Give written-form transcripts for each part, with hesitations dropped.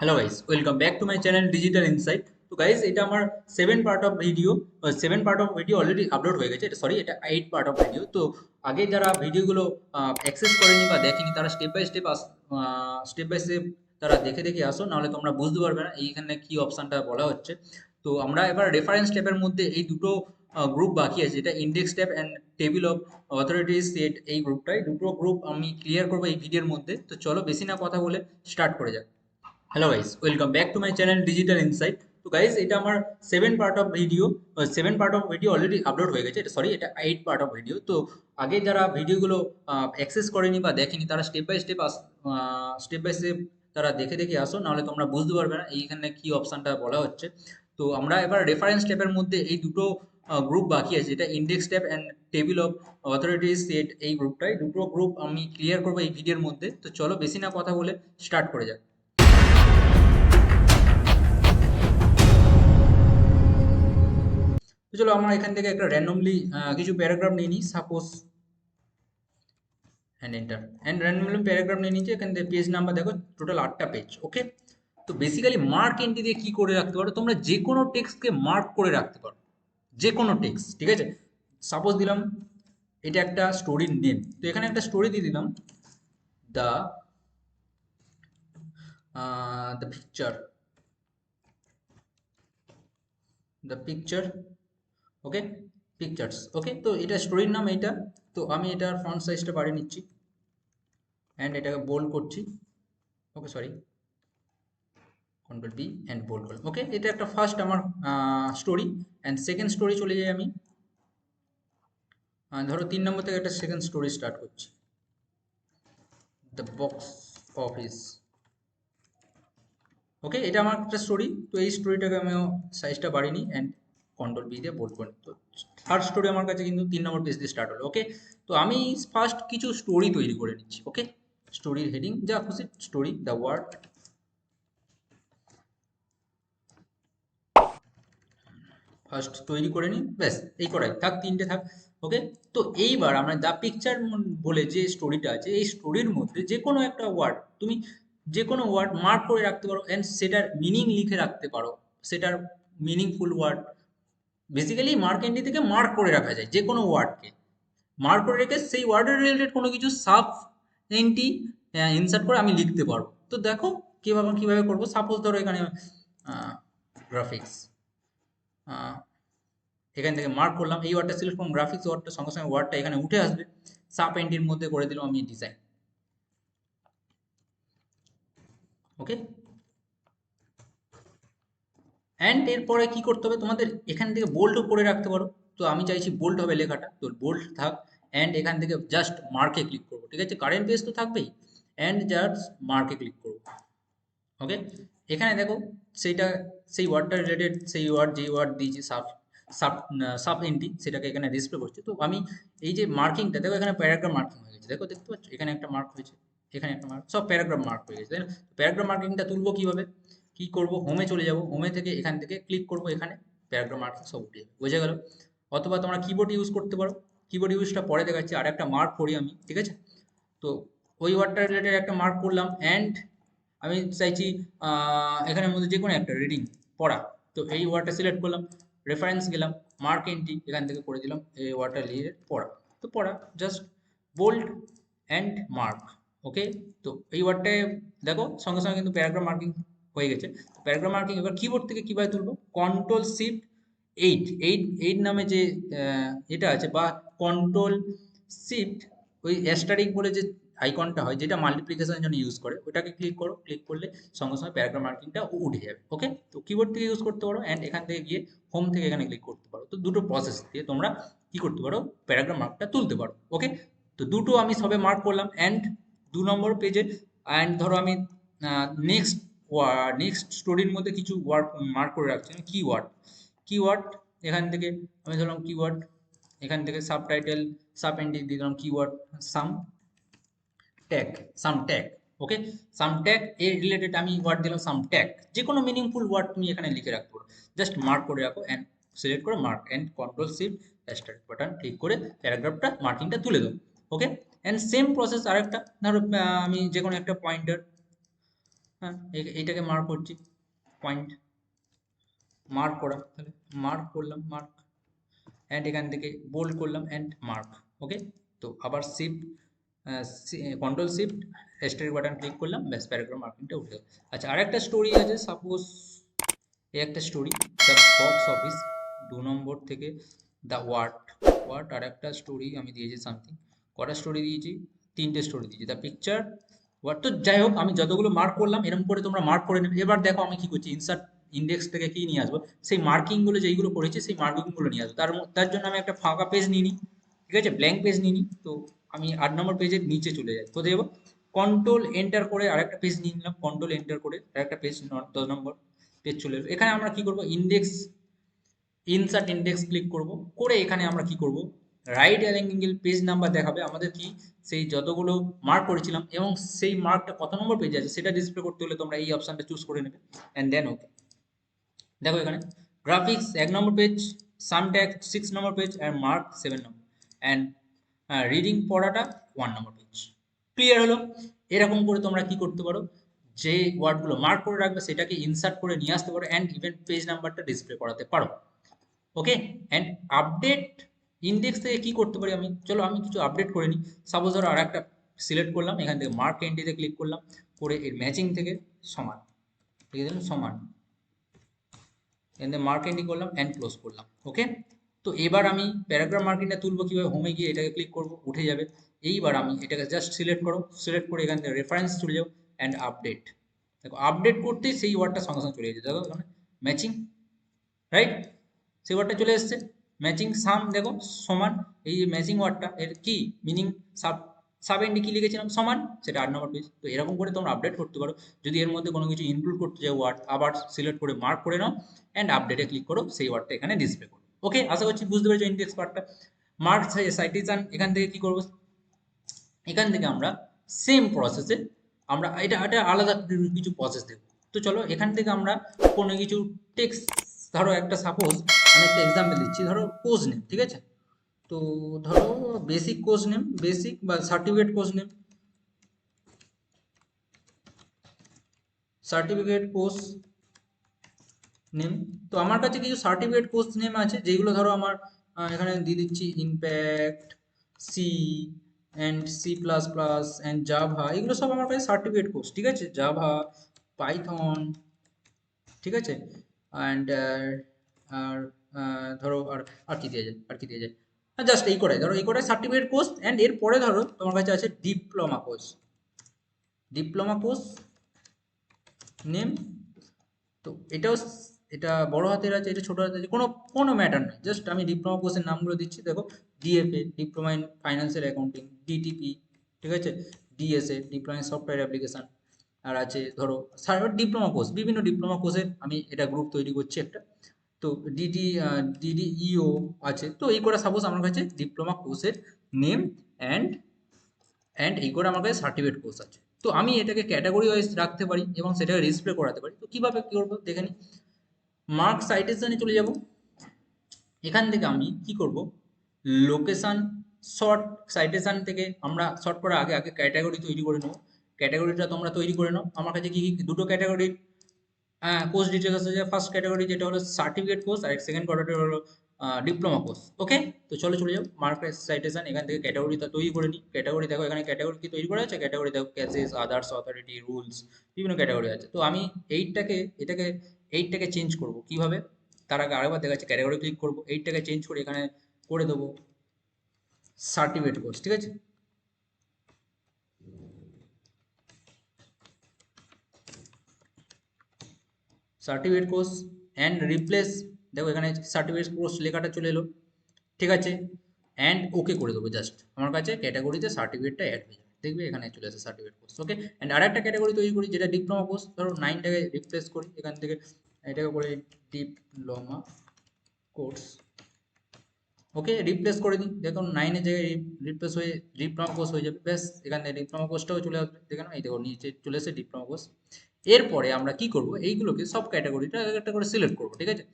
Hello guys, welcome back to my channel digital insight. তো guys, এটা আমার seven part of video already upload হয়ে গেছে। এটা 8 পার্ট অফ ভিডিও। তো আগে যারা ভিডিওগুলো অ্যাক্সেস করেনি বা দেখেনি, তারা স্টেপ বাই স্টেপ তারা দেখে দেখে আসো, নাহলে তোমরা বুঝতে পারবে না এইখানে কি অপশনটা বলা হচ্ছে। তো আমরা এবার রেফারেন্স ট্যাবের মধ্যে এই দুটো গ্রুপ বাকি আছে, যেটা index tab and table of authorities set. এই দুটো গ্রুপ আমি ক্লিয়ার করবো এই ভিডিওর মধ্যে। তো চলো বেশি না কথা বলে স্টার্ট করে যাক। Hello guys, welcome back to my channel digital insight. তো গাইস, এটা আমার seven part of video already upload হয়ে গেছে। এটা 8 পার্ট অফ ভিডিও। তো আগে যারা ভিডিওগুলো অ্যাক্সেস করেনি বা দেখেনি, তারা স্টেপ বাই স্টেপ তারা দেখে দেখে আসো, নাহলে তোমরা বুঝতে পারবে না এইখানে কি অপশনটা বলা হচ্ছে। তো আমরা এবার রেফারেন্স ট্যাবের মধ্যে এই দুটো গ্রুপ বাকি আছে, যেটা index tab and table of authorities set. এই দুটো গ্রুপ আমি ক্লিয়ার করবো এই ভিডিওর মধ্যে। তো চলো বেশি না কথা বলে স্টার্ট করে যাক। তো চলো আমরা এখান থেকে একটা র্যান্ডমলি কিছু প্যারাগ্রাফ নিয়ে নিই, suppose, and enter. And randomly paragraph নিয়ে নিচ্ছি। এখান থেকে পেজ নাম্বার দেখো, টোটাল 8টা পেজ। ওকে। তো বেসিক্যালি মার্ক এন্ট্রি দিয়ে কি করে রাখতে পারো, তোমরা যে কোনো টেক্সটকে মার্ক করে রাখতে পারো, যে কোনো টেক্সট, ঠিক আছে। সাপোজ দিলাম এটা একটা স্টোরির নেম, তো এখানে একটা স্টোরি দিয়ে দিলাম, the the picture, okay, pictures. Okay, তো এটা স্টোরির নাম এইটা। তো আমি এটার ফন্ট সাইজটা বাড়িয়ে নিচ্ছি অ্যান্ড এটাকে বোল্ড করছি। Okay, sorry, control B and bold করলাম। ওকে, এটা একটা ফার্স্ট আমার স্টোরি। অ্যান্ড সেকেন্ড স্টোরি চলে যাই আমি। ধরো 3 নম্বর থেকে একটা সেকেন্ড স্টোরি স্টার্ট করছি, দ্য বক্স অফিস। ওকে, এটা আমার একটা স্টোরি। তো এই স্টোরিটাকে আমি সাইজটা বাড়িয়ে নিই অ্যান্ড কন্ট্রোল বি দিয়ে বোল্ড করি। তো থার্ড স্টোরি আমার কাছে কিন্তু 3 নম্বর পেজ দিয়ে স্টার্ট হলো। ওকে, তো আমি ফার্স্ট কিছু স্টোরি তৈরি করে নিচ্ছি। ওকে, স্টোরির হেডিং যা খুশি, স্টোরি, দ্য ওয়ার্ড, ফার্স্ট তৈরি করে নিই, ব্যাস। এই করাই থাক, 3টে থাক। ওকে, তো এইবার আমরা দ্য পিকচার বলে যে স্টোরিটা আছে, এই স্টোরির মধ্যে যে কোনো একটা ওয়ার্ড তুমি, যে কোনো ওয়ার্ড মার্ক করে রাখতে পারো অ্যান্ড সেটার মিনিং লিখে রাখতে পারো, সেটার meaningful word. Basically mark entry থেকে মার্ক করে রাখা যায় যে কোনো ওয়ার্ডকে, মার্ক করে রেখে সেই ওয়ার্ডের রিলেটেড কোনো কিছু সাব এন্ট্রি ইনসার্ট করে আমি লিখতে পারবো। তো দেখো কিভাবে কিভাবে করবো। সাপোজ ধরো এখানে গ্রাফিক্স, এখান থেকে মার্ক করলাম, এই ওয়ার্ডটা সিলেক্ট করলাম গ্রাফিক্স ওয়ার্ডটা, সঙ্গে সঙ্গে ওয়ার্ডটা এখানে উঠে আসবে। সাব এন্ট্রির মধ্যে করে দিলাম আমি ডিজাইন। ওকে, অ্যান্ড এরপরে কি করতে হবে তোমাদের, এখান থেকে বোল্ডও করে রাখতে পারো। তো আমি চাইছি বোল্ড হবে লেখাটা, তো বোল্ড থাক। অ্যান্ড এখান থেকে জাস্ট মার্কে ক্লিক করবো, ঠিক আছে, কারেন্ট পেজ তো থাকবেই। অ্যান্ড জাস্ট মার্কে ক্লিক করবো। ওকে, এখানে দেখো সেইটা, সেই ওয়ার্ডটা রিলেটেড, সেই ওয়ার্ড, যে ওয়ার্ড দিয়েছি সাব সাব সাব এন্ট্রি, সেটাকে এখানে ডিসপ্লে করছি। তো আমি এই যে মার্কিংটা দেখো, এখানে প্যারাগ্রাফ মার্কিং হয়ে গেছে, দেখো, দেখতে পাচ্ছ, এখানে একটা মার্ক হয়েছে, এখানে একটা মার্ক, সব প্যারাগ্রাফ মার্ক হয়ে গেছে, তাই না। প্যারাগ্রাফ মার্কিংটা তুলবো কিভাবে, কি করব, হোমে চলে যাব, হোমে থেকে এখান থেকে ক্লিক করব, এখানে প্যারাগ্রাফ মার্কিং সব উঠে যাবে, বোঝা গেল। অথবা তোমরা কিবোর্ড ইউজ করতে পারো, কিবোর্ড ইউজটা পরে দেখাচ্ছি। আর একটা মার্ক করি আমি, ঠিক আছে। তো ওই ওয়ার্ডটা রিলেটেড একটা মার্ক করলাম। অ্যান্ড আমি চাইছি এখানের মধ্যে যে কোনো একটা রিডিং, পড়া। তো এই ওয়ার্ডটা সিলেক্ট করলাম, রেফারেন্স গেলাম, মার্ক এন্ট্রি এখান থেকে করে দিলাম, এই ওয়ার্ডটা রিলেটেড পড়া। তো পড়া, just bold and mark. Okay, তো এই ওয়ার্ডটায় দেখো সঙ্গে সঙ্গে কিন্তু প্যারাগ্রাফ মার্কিং হয়ে গেছে। প্যারাগ্রাফ মার্কিং এবার কিবোর্ড থেকে কীভাবে তুলবো, control shift eight, eight eight নামে যে এটা আছে, বা কন্ট্রোল শিফট ওই অ্যাস্টারিক বলে যে আইকনটা হয়, যেটা মাল্টিপ্লিকেশনের জন্য ইউজ করে, ওটাকে ক্লিক করো। ক্লিক করলে সঙ্গে সঙ্গে প্যারাগ্রাফ মার্কিংটা উঠে যাবে। ওকে, তো কিবোর্ড থেকে ইউজ করতে পারো, অ্যান্ড এখান থেকে গিয়ে হোম থেকে এখানে ক্লিক করতে পারো। তো দুটো প্রসেস দিয়ে তোমরা কি করতে পারো, প্যারাগ্রাফ মার্কটা তুলতে পারো। ওকে, তো দুটো আমি সবে মার্ক করলাম। অ্যান্ড 2 নম্বর পেজে, অ্যান্ড ধরো আমি নেক্সট নেক্সট স্টোরির মধ্যে কিছু ওয়ার্ড মার্ক করে রাখছি, কিওয়ার্ড, কিওয়ার্ড এখান থেকে আমি ধরলাম কিওয়ার্ড, এখান থেকে সাবটাইটেল, সাব এন্ট্রি দিয়ে দিলাম কিওয়ার্ড সাম ট্যাগ, সাম ট্যাগ। ওকে, সাম ট্যাগ এর রিলেটেড আমি ওয়ার্ড দিলাম সাম ট্যাগ। যে কোনো মিনিংফুল ওয়ার্ড তুমি এখানে লিখে রাখতে পারো, জাস্ট মার্ক করে রাখো অ্যান্ড সিলেক্ট করে mark and control shift start button click করে প্যারাগ্রাফটা মার্কিংটা তুলে দাও। ওকে, অ্যান্ড সেম প্রসেস আরেকটা, ধরো আমি যে কোনো একটা পয়েন্টার, হ্যাঁ, এইটাকে মার্ক করছি, পয়েন্ট মার্ক করা, তাহলে মার্ক করলাম, মার্ক, অ্যান্ড এখান থেকে বোল্ড করলাম অ্যান্ড মার্ক। ওকে, তো আবার shift, control shift asterisk button click করলাম, ব্যাস প্যারাগ্রাফ মার্কিংটা উঠে গেল। আচ্ছা, আরেকটা স্টোরি আছে, সাপোজ এই একটা স্টোরি, দ্য বক্স অফিস 2 নম্বর থেকে দ্য ওয়ার্ড, আর একটা স্টোরি আমি দিয়েছি সামথিং, কটা স্টোরি দিয়েছি, 3টে স্টোরি দিয়েছি, দ্য পিকচার ওয়ার্ড। তো যাই হোক, আমি যতগুলো মার্ক করলাম এরকম করে তোমরা মার্ক করে নেবে। এবার দেখো আমি কি করছি, ইনসার্ট ইন্ডেক্স থেকে কি নিয়ে আসবো, সেই মার্কিংগুলো যেইগুলো করেছি সেই মার্কিংগুলো নিয়ে আসবো। তার জন্য আমি একটা ফাঁকা পেজ নিয়ে নিই, ঠিক আছে, ব্ল্যাঙ্ক পেজ নিয়ে নিই। তো আমি 8 নম্বর পেজের নিচে চলে যাই, কোথায় যাবো, কন্ট্রোল এন্টার করে আরেকটা পেজ নিয়ে নিলাম, কন্ট্রোল এন্টার করে আরেকটা পেজ, 10 নম্বর পেজ চলে এলো। এখানে আমরা কি করব, ইন্ডেক্স, ইনসার্ট ইন্ডেক্স ক্লিক করব, করে এখানে আমরা কি করব, রাইট অ্যাঙ্গেল পেজ নাম্বার দেখাবে আমাদের, কি সেই যতগুলো মার্ক করেছিলাম এবং সেই মার্কটা কত নম্বর পেজে আছে সেটা ডিসপ্লে করতে হলে তোমরা এই অপশনটা চুজ করে নেবে, অ্যান্ড দেন ওকে। দেখো এখানে graphics 1 number page, some tag 6 number page, and mark 7 number, and reading পড়াটা 1 নম্বর পেজ। ক্লিয়ার হলো? এরকম করে তোমরা কি করতে পারো, যে ওয়ার্ডগুলো মার্ক করে রাখবে সেটাকে ইনসার্ট করে নিয়ে আসতে পারো, অ্যান্ড ইভেন পেজ নাম্বারটা ডিসপ্লে করাতে পারো। ওকে, অ্যান্ড আপডেট ইন্ডেক্স থেকে কি করতে পারি আমি, চলো আমি কিছু আপডেট করে নিই। সাপোজ ধরো আর একটা সিলেক্ট করলাম, এখান থেকে মার্ক এন্ট্রিতে ক্লিক করলাম, করে এর ম্যাচিং থেকে সমান লিখে দিলাম, সমান, এখান মার্ক এন্ট্রি করলাম অ্যান্ড ক্লোজ করলাম। ওকে, তো এবার আমি প্যারাগ্রাফ মার্কিংটা তুলবো কিভাবে, হোমে গিয়ে এটাকে ক্লিক করবো, উঠে যাবে। এইবার আমি এটাকে জাস্ট সিলেক্ট করো, সিলেক্ট করে এখান থেকে রেফারেন্স চলে যাও, অ্যান্ড আপডেট। দেখো আপডেট করতেই সেই ওয়ার্ডটা সঙ্গে সঙ্গে চলে যাচ্ছে, দেখো এখানে ম্যাচিং, রাইট, সেই ওয়ার্ডটা চলে এসছে। ম্যাচিং সাম, দেখো সমান, এই যে ম্যাচিং ওয়ার্ডটা এর কি মিনিং, সাব, সাব এন্ডে কি লিখেছিলাম, সমান, সেটা 8 নম্বর পেজ। তো এরকম করে তোমরা আপডেট করতে পারো। যদি এর মধ্যে কোনো কিছু ইনক্লুড করতে চাও ওয়ার্ড, আবার সিলেক্ট করে মার্ক করে নাও, অ্যান্ড আপডেটে ক্লিক করো, সেই ওয়ার্ডটা এখানে ডিসপ্লে করো। ওকে, আশা করছি বুঝতে পেরেছো ইন্ডেক্স পার্টটা। মার্ক সাইটেশন, এখান থেকে কি করবো, এখান থেকে আমরা সেম প্রসেসে আমরা এটা এটা আলাদা কিছু প্রসেস দেবো। তো চলো এখান থেকে আমরা কোনো কিছু টেক্সট, ধরো একটা সাপোজ আমি একটা এক্সাম্পল দিচ্ছি, ধরো কোর্স নেম, ঠিক আছে, তো ধরো বেসিক কোর্স নেম, বেসিক বা certificate course name, certificate course name. তো আমার কাছে কিছু সার্টিফিকেট কোর্স নেম আছে, যেগুলো ধরো আমার এখানে দিয়ে দিচ্ছি, impact, C and C plus plus and Java, এগুলো সব আমার কাছে সার্টিফিকেট কোর্স, ঠিক আছে, জাভা, পাইথন, ঠিক আছে, অ্যান্ড আর ধরো আর আর কি দিয়ে যায়, আর কি দিয়ে যায়, জাস্ট এই কটাই, ধরো এই কটাই সার্টিফিকেট কোর্স। অ্যান্ড এরপরে ধরো তোমার কাছে আছে diploma course, diploma course name. তো এটাও, এটা বড় হাতের আছে, এটা ছোট হাতের আছে, কোনো কোনো ম্যাটার নেই, জাস্ট আমি ডিপ্লোমা কোর্সের নামগুলো দিচ্ছি। দেখো DFA, diploma in financial accounting, DTP, ঠিক আছে, DSA, diploma in software application, আর আছে ধরো সার্ভার ডিপ্লোমা কোর্স, বিভিন্ন ডিপ্লোমা কোর্সের আমি এটা গ্রুপ তৈরি করছি একটা। তো ডিডিইও আছে। তো এই করে সাপোজ আমার কাছে ডিপ্লোমা কোর্সের নেম অ্যান্ড এই করে আমার কাছে সার্টিফিকেট কোর্স আছে। তো আমি এটাকে ক্যাটাগরি ওয়াইজ রাখতে পারি এবং সেটাকে ডিসপ্লে করাতে পারি। তো কিভাবে কি করবো দেখে নিই, মার্ক সাইটেশনে চলে যাব, এখান থেকে আমি কি করব, লোকেশন শর্ট, সাইটেশন থেকে আমরা শর্ট করার আগে আগে ক্যাটাগরি তৈরি করে নেবো। ক্যাটাগরিটা তোমরা তৈরি করে নাও। আমার কাছে কি কি দুটো ক্যাটাগরির কোর্স ডিটেলস আছে। ফার্স্ট ক্যাটাগরি যেটা হলো সার্টিফিকেট কোর্স, আর সেকেন্ড ক্যাটাগরি হলো ডিপ্লোমা কোর্স। ওকে, তো চলো চলে যাও মার্কেট সাইটেশন, এখান থেকে ক্যাটাগরিটা তৈরি করে নিই। ক্যাটাগরি দেখো এখানে ক্যাটাগরি কি তৈরি করা আছে, ক্যাটাগরি দেখো ক্যাসেস, আদার্স, অথরিটি, রুলস, বিভিন্ন ক্যাটাগরি আছে। তো আমি এটাকে এইটটাকে চেঞ্জ করব কিভাবে, তার আগে আরেকবার দেখাচ্ছি, ক্যাটাগরি ক্লিক করবো, এইটটাকে চেঞ্জ করে এখানে করে দেবো সার্টিফিকেট কোর্স, ঠিক আছে, সার্টিফিকেট কোর্স অ্যান্ড রিপ্লেস, দেখো এখানে সার্টিফিকেট কোর্স লেখাটা চলে এলো, ঠিক আছে, অ্যান্ড ওকে করে দেবো। জাস্ট আমার কাছে ক্যাটাগরিতে সার্টিফিকেটটা অ্যাড হয়ে যাবে, দেখবে এখানে চলে আসে সার্টিফিকেট কোর্স। ওকে, অ্যান্ড আরেকটা ক্যাটাগরি তৈরি করি যেটা ডিপ্লোমা কোর্স, ধরো 9টাকে রিপ্লেস করি, এখান থেকে এটাকে করে ডিপ্লোমা কোর্স। ওকে, রিপ্লেস করে দিই, দেখুন 9-এর জায়গায় রিপ্লেস হয়ে ডিপ্লোমা কোর্স হয়ে যাবে। ব্যাস এখান থেকে ডিপ্লোমা কোর্সটাও চলে আসবে, দেখে নাও, এই দেখো নিচে চলে এসে ডিপ্লোমা কোর্স। এরপরে আমরা কি করব, এইগুলোকে সব ক্যাটাগরিটা একটা করে সিলেক্ট করবো, ঠিক আছে।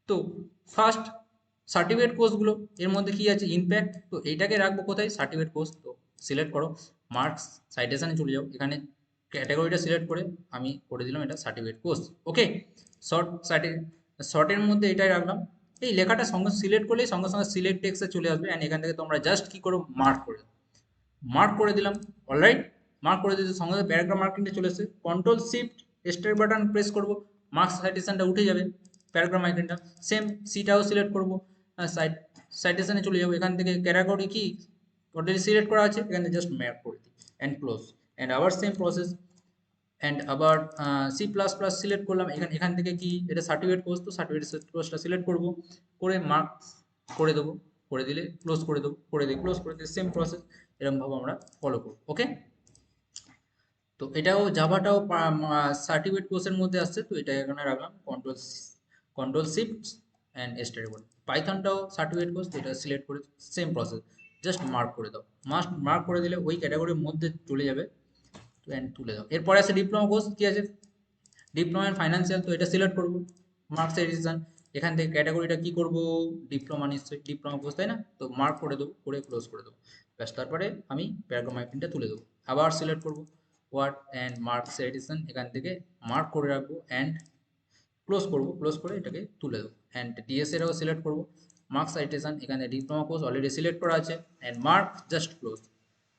তো ফার্স্ট সার্টিফিকেট কোর্সগুলো, এর মধ্যে কি আছে, ইম্প্যাক্ট, তো এইটাকে রাখবো কোথায়, সার্টিফিকেট কোর্স। তো সিলেক্ট করো, মার্কস সাইটেশনে চলে যাও, এখানে ক্যাটাগরিটা সিলেক্ট করে আমি করে দিলাম এটা সার্টিফিকেট কোর্স। ওকে, শর্ট শর্টের মধ্যে এটাই রাখলাম। এই লেখাটা সঙ্গে সিলেক্ট করলেই সঙ্গে সঙ্গে সিলেক্ট টেক্সটে চলে আসবে, অ্যান্ড এখান থেকে তোমরা জাস্ট কি করো, মার্ক করে দাও। মার্ক করে দিলাম। অলরাইট, মার্ক করে দিতে সঙ্গে সঙ্গে প্যারাগ্রাফ মার্কিংটা চলে এসেছে। Control shift star button press করব, মার্কস সাইটেশনটা উঠে যাবে, প্যারাগ্রাফ মার্কিংটা সেম। সিটাও সিলেক্ট করব, সাইটেশনে চলে যাবো। এখান থেকে ক্যাটাগরি কি অলরেডি সিলেক্ট করা আছে, এখানে জাস্ট ম্যাপ করে দিই অ্যান্ড ক্লোজ। অ্যান্ড আবার সেম প্রসেস, অ্যান্ড আবার সি প্লাস প্লাস সিলেক্ট করলাম। এখান থেকে কি এটা সার্টিফিকেট কোর্স, তো সার্টিফিকেট কোর্সটা সিলেক্ট করব, করে মার্কস করে দেবো, করে দিলে ক্লোজ করে দেবো, করে দিয়ে ক্লোজ করে দিয়ে সেম প্রসেস এরকমভাবে আমরা ফলো করব। ওকে, তো এটাও জাভাটাও সার্টিফিকেট কোর্সের মধ্যে আসছে, তো এটা এখানে রাখলাম কন্ট্রোল শিফট অ্যান্ড স্টার। পাইথনটাও সার্টিফিকেট কোর্স, তো এটা সিলেক্ট করে সেম প্রসেস জাস্ট মার্ক করে দাও। মার্ক করে দিলে ওই ক্যাটাগরির মধ্যে চলে যাবে, তো অ্যান্ড তুলে দাও। এরপরে আছে ডিপ্লোমা কোর্স, কি আছে ডিপ্লোমা ইন ফাইন্যান্সিয়াল, তো এটা সিলেক্ট করবো, মার্কস এডিশন। এখান থেকে ক্যাটাগরিটা কি করব, ডিপ্লোমা, নিশ্চয়ই ডিপ্লোমা কোর্স তাই না, তো মার্ক করে দেবো, করে ক্লোজ করে দেবো, ব্যাস। তারপরে আমি প্যারাগ্রাফ মার্কিংটা তুলে দেবো, আবার সিলেক্ট করবো ওয়ার্ড অ্যান্ড মার্কস এডিশন, এখান থেকে মার্ক করে রাখবো অ্যান্ড ক্লোজ করবো, ক্লোজ করে এটাকে তুলে দেবো। অ্যান্ড ডিএসএটাও সিলেক্ট করবো, মার্কস সাইটেশন, এখানে ডিপ্লোমা কোর্স অলরেডি সিলেক্ট করা আছে, and mark just close.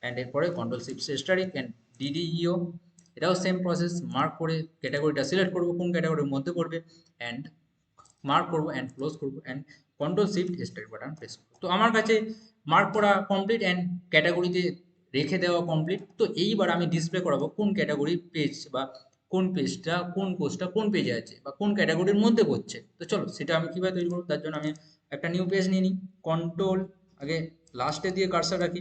And এরপরে কন্ট্রোল শিফট স্টারিং অ্যান্ড ডিডিইও, এটাও সেম প্রসেস, মার্ক করে ক্যাটাগরিটা সিলেক্ট করবো কোন ক্যাটাগরির মধ্যে পড়বে, অ্যান্ড মার্ক করবো অ্যান্ড ক্লোজ করবো, and control shift star button press করবো। তো আমার কাছে মার্ক করা কমপ্লিট অ্যান্ড ক্যাটাগরিতে রেখে দেওয়া কমপ্লিট। তো এইবার আমি ডিসপ্লে করাবো কোন ক্যাটাগরির পেজ, বা কোন পেজটা কোন কোর্সটা কোন পেজে আছে বা কোন ক্যাটাগরির মধ্যে পড়ছে। তো চলো সেটা আমি কীভাবে তৈরি করবো, তার জন্য আমি একটা নিউ পেজ নিয়ে নিই, কন্ট্রোল আগে লাস্টে দিয়ে কার্সার রাখি,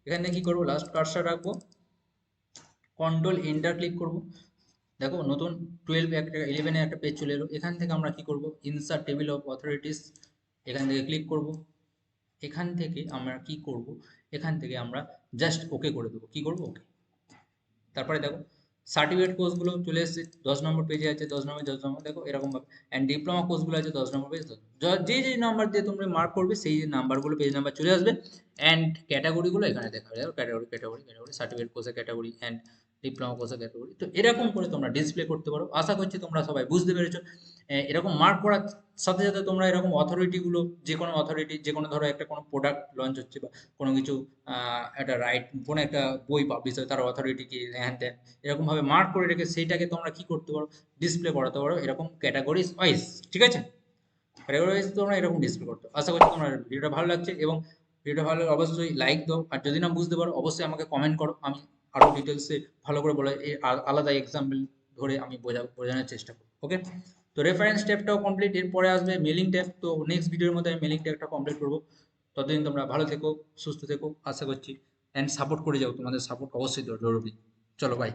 এখানে কি করবো, লাস্ট কার্সার রাখবো, কন্ট্রোল এন্টার ক্লিক করবো। দেখো নতুন 11 একটা পেজ চলে এলো। এখান থেকে আমরা কি করব, ইনসার্ট টেবিল অফ অথরিটিস, এখান থেকে ক্লিক করব। এখান থেকে আমরা কি করব, এখান থেকে আমরা জাস্ট ওকে করে দেবো, কি করব, ওকে। তারপরে দেখো সার্টিফিকেট কোর্সগুলো চলে এসেছে, 10 নম্বর পেজে আছে, 10 নম্বর 10 নম্বর, দেখো এরকমভাবে। অ্যান্ড ডিপ্লোমা কোর্সগুলো আছে 10 নম্বর পেজ, যে যে নাম্বার দিয়ে তোমরা মার্ক করবে সেই নাম্বারগুলো পেজ নাম্বার চলে আসবে। অ্যান্ড ক্যাটাগরিগুলো এখানে দেখা যাবে, ক্যাটাগরি ক্যাটাগরি ক্যাটাগরি, সার্টিফিকেট কোর্সের ক্যাটাগরি অ্যান্ড ডিপ্লোমা কোর্সের ক্যাটাগরি। তো এরকম করে তোমরা ডিসপ্লে করতে পারো। আশা করছি তোমরা সবাই বুঝতে পেরেছো। এরকম মার্ক করার সাথে সাথে তোমরা এরকম অথরিটিগুলো, যে কোনো অথরিটি, যে কোনো ধরো একটা কোনো প্রোডাক্ট লঞ্চ হচ্ছে বা কোনো কিছু একটা কোনো একটা বই পাবলিশ হয়, তার অথরিটি কি, হ্যান ত্যান, এরকমভাবে মার্ক করে রেখে সেইটাকে তোমরা কি করতে পারো, ডিসপ্লে করাতে পারো এরকম ক্যাটাগরিজ ওয়াইজ। ঠিক আছে, ক্যাটাগরি ওয়াইজ তোমরা এরকম ডিসপ্লে করতে পারো। আশা করছি তোমার ভিডিওটা ভালো লাগছে, এবং ভিডিওটা ভালো লাগলে অবশ্যই লাইক দাও, আর যদি না বুঝতে পারো অবশ্যই আমাকে কমেন্ট করো, আমি আরও ডিটেলসে ভালো করে বলে আলাদা এক্সাম্পল ধরে আমি বোঝানোর চেষ্টা করব। ওকে, তো রেফারেন্স ট্যাবটাও কমপ্লিট, এরপরে আসবে মেলিং ট্যাব। তো নেক্সট ভিডিওর মধ্যে আমি মেলিং ট্যাবটা কমপ্লিট করবো। ততদিন তোমরা ভালো থেকো, সুস্থ থেকো, আশা করছি, অ্যান্ড সাপোর্ট করে যাও, তোমাদের সাপোর্ট অবশ্যই জরুরি। চলো বাই।